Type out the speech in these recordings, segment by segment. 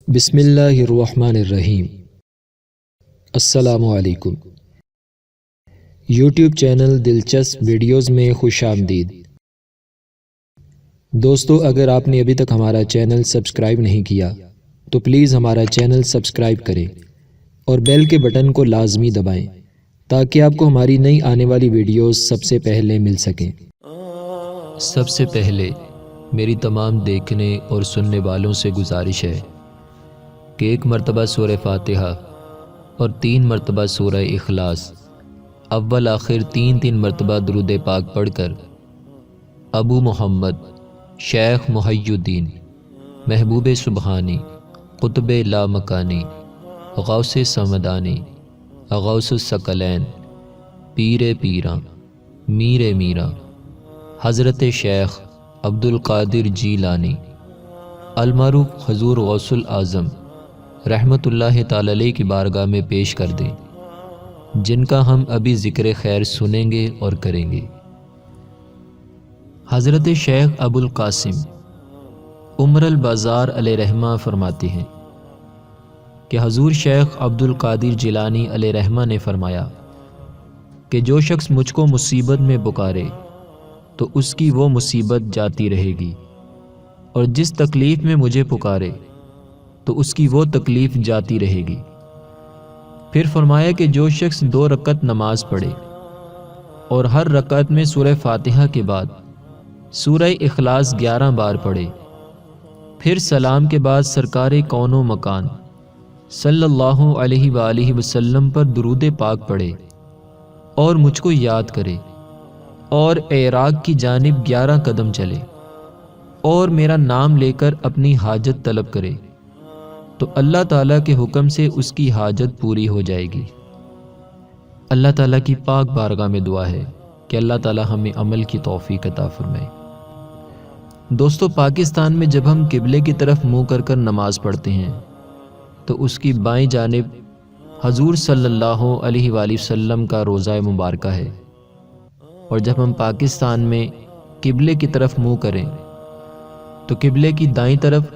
بسم اللہ الرحمن الرحیم۔ السلام علیکم۔ یوٹیوب چینل دلچسپ ویڈیوز میں خوش آمدید۔ دوستو، اگر آپ نے ابھی تک ہمارا چینل سبسکرائب نہیں کیا تو پلیز ہمارا چینل سبسکرائب کریں اور بیل کے بٹن کو لازمی دبائیں تاکہ آپ کو ہماری نئی آنے والی ویڈیوز سب سے پہلے مل سکیں۔ سب سے پہلے میری تمام دیکھنے اور سننے والوں سے گزارش ہے کہ ایک مرتبہ سورہ فاتحہ اور 3 مرتبہ سورہ اخلاص اول آخر 3 مرتبہ درود پاک پڑھ کر ابو محمد شیخ محی الدین محبوب سبحانی قطب لا مکانی غوث سمدانی غوث الثقلین پیر پیراں میر میراں حضرت شیخ عبد القادر جیلانی المعروف حضور غوث الاعظم رحمت اللہ تعالی علیہ کی بارگاہ میں پیش کر دیں، جن کا ہم ابھی ذکر خیر سنیں گے اور کریں گے۔ حضرت شیخ ابو القاسم عمر البازار علیہ رحمہ فرماتے ہیں کہ حضور شیخ عبد القادر جیلانی علیہ رحمہ نے فرمایا کہ جو شخص مجھ کو مصیبت میں پکارے تو اس کی وہ مصیبت جاتی رہے گی، اور جس تکلیف میں مجھے پکارے تو اس کی وہ تکلیف جاتی رہے گی۔ پھر فرمایا کہ جو شخص 2 رکعت نماز پڑھے اور ہر رکعت میں سورہ فاتحہ کے بعد سورہ اخلاص 11 بار پڑھے، پھر سلام کے بعد سرکار کون و مکان صلی اللہ علیہ وآلہ وسلم پر درود پاک پڑھے اور مجھ کو یاد کرے اور عراق کی جانب 11 قدم چلے اور میرا نام لے کر اپنی حاجت طلب کرے تو اللہ تعالیٰ کے حکم سے اس کی حاجت پوری ہو جائے گی۔ اللہ تعالیٰ کی پاک بارگاہ میں دعا ہے کہ اللہ تعالیٰ ہمیں عمل کی توفیق عطا فرمائے۔ دوستو، پاکستان میں جب ہم قبلے کی طرف منہ کر کر نماز پڑھتے ہیں تو اس کی بائیں جانب حضور صلی اللہ علیہ وآلہ وسلم کا روضہ مبارکہ ہے، اور جب ہم پاکستان میں قبلے کی طرف منہ کریں تو قبلے کی دائیں طرف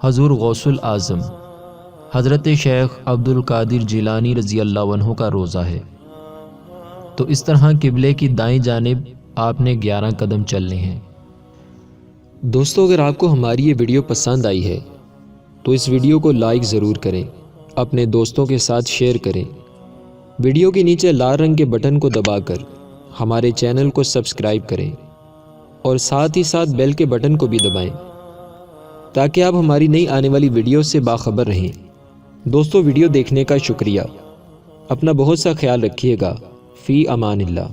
حضور غوث الاعظم حضرت شیخ عبد القادر جیلانی رضی اللہ عنہ کا روضہ ہے۔ تو اس طرح قبلے کی دائیں جانب آپ نے 11 قدم چلنے ہیں۔ دوستو، اگر آپ کو ہماری یہ ویڈیو پسند آئی ہے تو اس ویڈیو کو لائک ضرور کریں، اپنے دوستوں کے ساتھ شیئر کریں، ویڈیو کے نیچے لال رنگ کے بٹن کو دبا کر ہمارے چینل کو سبسکرائب کریں اور ساتھ ہی ساتھ بیل کے بٹن کو بھی دبائیں تاکہ آپ ہماری نئی آنے والی ویڈیو سے باخبر رہیں۔ دوستو، ویڈیو دیکھنے کا شکریہ۔ اپنا بہت سا خیال رکھیے گا۔ فی امان اللہ۔